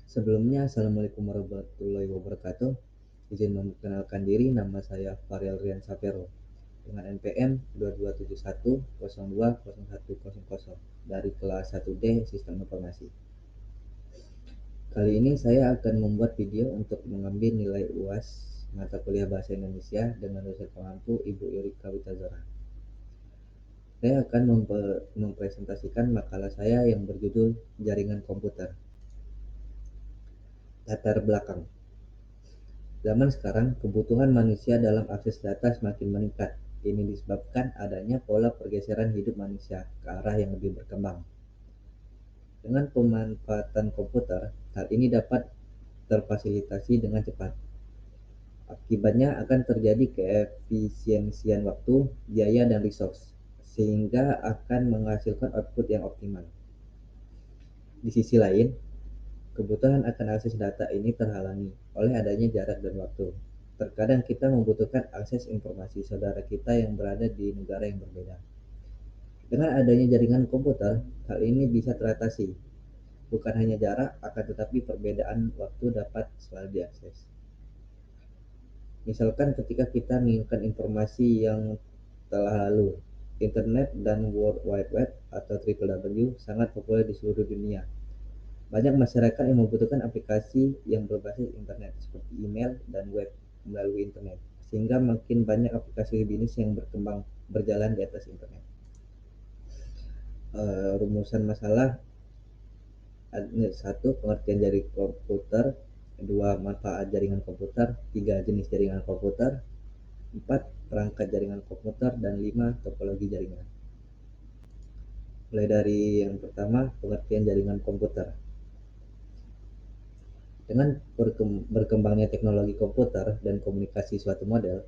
Sebelumnya, Assalamualaikum warahmatullahi wabarakatuh. Izin memperkenalkan diri, nama saya Fariel Rian Sapero dengan NPM 2271020100 dari kelas 1D Sistem Informasi. Kali ini saya akan membuat video untuk mengambil nilai UAS mata kuliah Bahasa Indonesia dengan dosen pengampu Ibu Yurika Witazora. Saya akan mempresentasikan makalah saya yang berjudul Jaringan Komputer. Latar belakang. Zaman sekarang, kebutuhan manusia dalam akses data semakin meningkat. Ini disebabkan adanya pola pergeseran hidup manusia ke arah yang lebih berkembang. Dengan pemanfaatan komputer, hal ini dapat terfasilitasi dengan cepat. Akibatnya akan terjadi keefisiensian waktu, biaya, dan resource, sehingga akan menghasilkan output yang optimal. Di sisi lain, kebutuhan akan akses data ini terhalangi oleh adanya jarak dan waktu. Terkadang kita membutuhkan akses informasi saudara kita yang berada di negara yang berbeda. Dengan adanya jaringan komputer, hal ini bisa teratasi. Bukan hanya jarak, akan tetapi perbedaan waktu dapat selalu diakses. Misalkan ketika kita menginginkan informasi yang telah lalu, Internet dan World Wide Web atau WWW sangat populer di seluruh dunia. Banyak masyarakat yang membutuhkan aplikasi yang berbasis internet seperti email dan web melalui internet, sehingga makin banyak aplikasi bisnis yang berjalan di atas internet. Rumusan masalah: 1. Pengertian jaringan komputer. 2. Manfaat jaringan komputer. 3. Jenis jaringan komputer. 4. Perangkat jaringan komputer. Dan 5. Topologi jaringan. Mulai dari yang pertama, pengertian jaringan komputer. Dengan berkembangnya teknologi komputer dan komunikasi suatu model,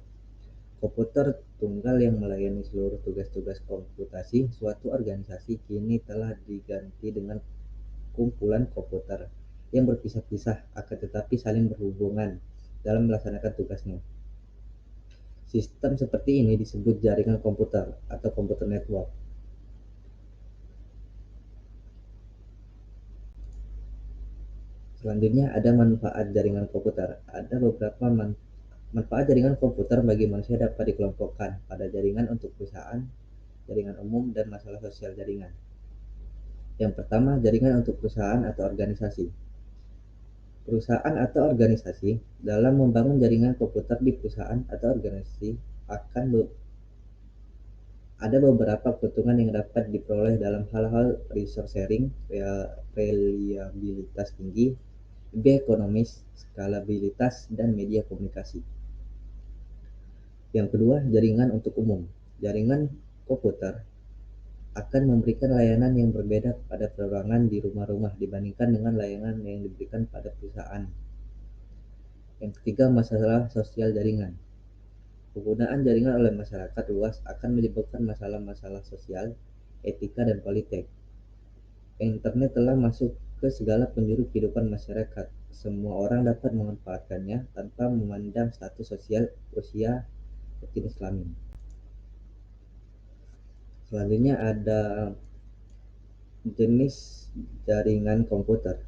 komputer tunggal yang melayani seluruh tugas-tugas komputasi suatu organisasi kini telah diganti dengan kumpulan komputer yang berpisah-pisah akan tetapi saling berhubungan dalam melaksanakan tugasnya. Sistem seperti ini disebut jaringan komputer atau komputer network. Selanjutnya ada manfaat jaringan komputer. Ada beberapa manfaat jaringan komputer bagi manusia dapat dikelompokkan pada jaringan untuk perusahaan, jaringan umum, dan masalah sosial jaringan. Yang pertama, jaringan untuk perusahaan atau organisasi. Perusahaan atau organisasi dalam membangun jaringan komputer di perusahaan atau organisasi akan ada beberapa keuntungan yang dapat diperoleh dalam hal-hal resource sharing, reliabilitas tinggi, lebih ekonomis, skalabilitas, dan media komunikasi. Yang kedua, jaringan untuk umum. Jaringan komputer akan memberikan layanan yang berbeda pada perorangan di rumah-rumah dibandingkan dengan layanan yang diberikan pada perusahaan. Yang ketiga, masalah sosial jaringan. Penggunaan jaringan oleh masyarakat luas akan menyebabkan masalah-masalah sosial, etika, dan politik. Internet telah masuk ke segala penjuru kehidupan masyarakat. Semua orang dapat memanfaatkannya tanpa memandang status sosial, usia, atau jenis kelamin. Selanjutnya ada jenis jaringan komputer.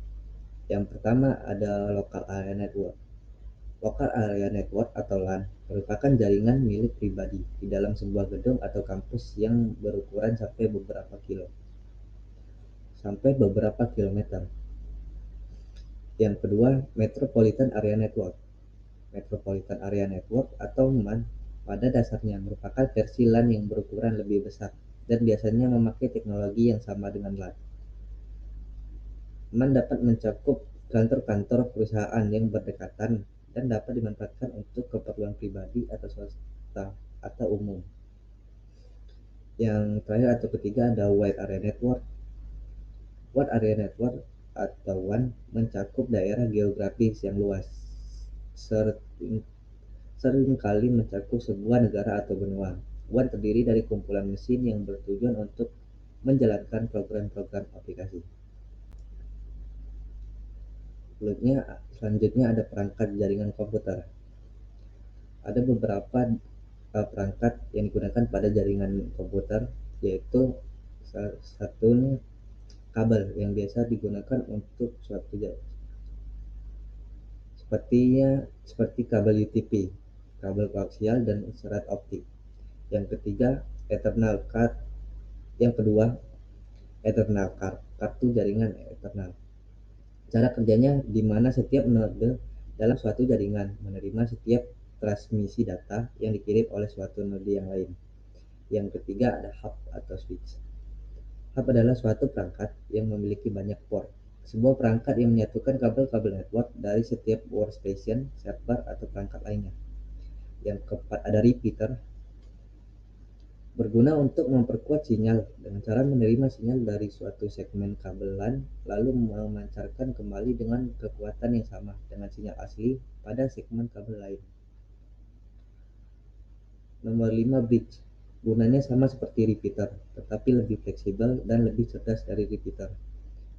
Yang pertama ada Local Area Network. Local Area Network atau LAN merupakan jaringan milik pribadi di dalam sebuah gedung atau kampus yang berukuran sampai beberapa kilometer. Yang kedua, Metropolitan Area Network. Metropolitan Area Network atau MAN pada dasarnya merupakan versi LAN yang berukuran lebih besar dan biasanya memakai teknologi yang sama dengan LAN. MAN dapat mencakup kantor-kantor perusahaan yang berdekatan dan dapat dimanfaatkan untuk keperluan pribadi atau swasta atau umum. Yang terakhir atau ketiga ada Wide Area Network. Wide Area Network atau WAN mencakup daerah geografis yang luas, seringkali mencakup sebuah negara atau benua. WAN terdiri dari kumpulan mesin yang bertujuan untuk menjalankan program-program aplikasi. Selanjutnya ada perangkat jaringan komputer. Ada beberapa perangkat yang digunakan pada jaringan komputer, yaitu salah satunya kabel yang biasa digunakan untuk seperti kabel UTP, kabel koaksial, dan serat optik. Yang ketiga, Eternal Card. Yang kedua, Eternal Card, kartu jaringan Eternal. Cara kerjanya di mana setiap node dalam suatu jaringan menerima setiap transmisi data yang dikirim oleh suatu node yang lain. Yang ketiga ada hub atau switch. Hub adalah suatu perangkat yang memiliki banyak port. Sebuah perangkat yang menyatukan kabel-kabel network dari setiap workstation, server, atau perangkat lainnya. Yang keempat ada repeater, berguna untuk memperkuat sinyal dengan cara menerima sinyal dari suatu segmen kabel LAN lalu memancarkan kembali dengan kekuatan yang sama dengan sinyal asli pada segmen kabel lain. Nomor 5, bridge. Gunanya sama seperti repeater, tetapi lebih fleksibel dan lebih cerdas dari repeater.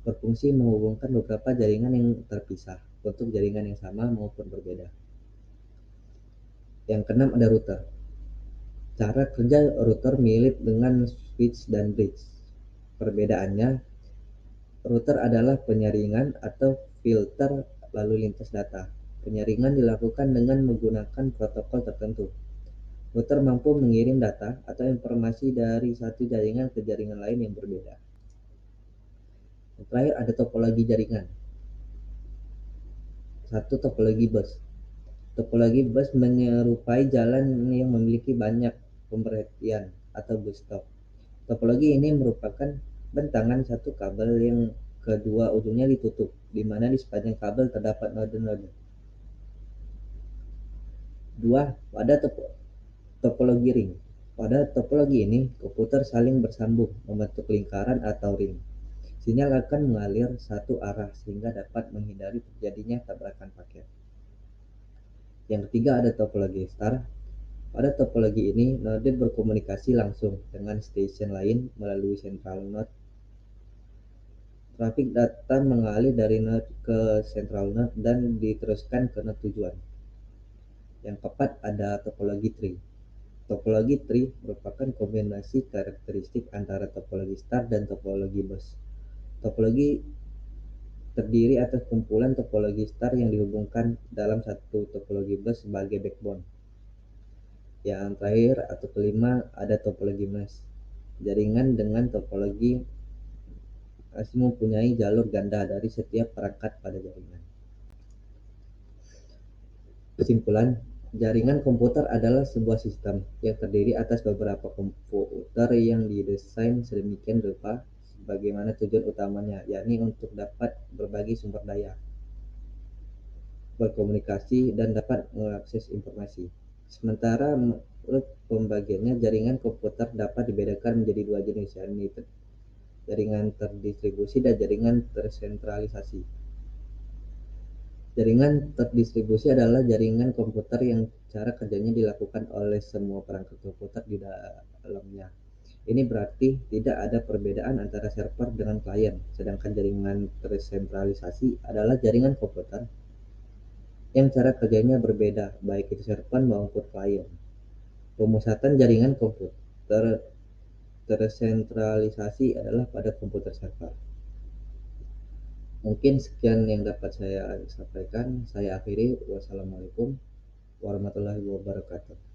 Berfungsi menghubungkan beberapa jaringan yang terpisah untuk jaringan yang sama maupun berbeda. Yang keenam ada router. Cara kerja router mirip dengan switch dan bridge. Perbedaannya, router adalah penyaringan atau filter lalu lintas data. Penyaringan dilakukan dengan menggunakan protokol tertentu. Router mampu mengirim data atau informasi dari satu jaringan ke jaringan lain yang berbeda. Yang terakhir ada topologi jaringan. Satu, topologi bus. Topologi bus menyerupai jalan yang memiliki banyak pemberhentian atau bus stop. Topologi ini merupakan bentangan satu kabel yang kedua ujungnya ditutup, di mana di sepanjang kabel terdapat node-node. 2. Pada topologi ring. Pada topologi ini, komputer saling bersambung membentuk lingkaran atau ring. Sinyal akan mengalir satu arah sehingga dapat menghindari terjadinya tabrakan paket. Yang ketiga ada topologi star. Pada topologi ini, node berkomunikasi langsung dengan stasiun lain melalui central node. Trafik data mengalir dari node ke central node dan diteruskan ke node tujuan. Yang keempat ada topologi tree. Topologi tree merupakan kombinasi karakteristik antara topologi star dan topologi bus. Topologi terdiri atas kumpulan topologi star yang dihubungkan dalam satu topologi bus sebagai backbone. Yang terakhir atau kelima ada topologi mesh. Jaringan dengan topologi masih mempunyai jalur ganda dari setiap perangkat pada jaringan. Kesimpulan, jaringan komputer adalah sebuah sistem yang terdiri atas beberapa komputer yang didesain sedemikian rupa sebagaimana tujuan utamanya, yakni untuk dapat berbagi sumber daya, berkomunikasi, dan dapat mengakses informasi. Sementara menurut pembagiannya, jaringan komputer dapat dibedakan menjadi dua jenis, yakni jaringan terdistribusi dan jaringan tersentralisasi. Jaringan terdistribusi adalah jaringan komputer yang cara kerjanya dilakukan oleh semua perangkat komputer di dalamnya. Ini berarti tidak ada perbedaan antara server dengan klien, sedangkan jaringan tersentralisasi adalah jaringan komputer yang cara kerjanya berbeda, baik itu server maupun klien. Pemusatan jaringan komputer tersentralisasi adalah pada komputer server. Mungkin sekian yang dapat saya sampaikan. Saya akhiri. Wassalamualaikum warahmatullahi wabarakatuh.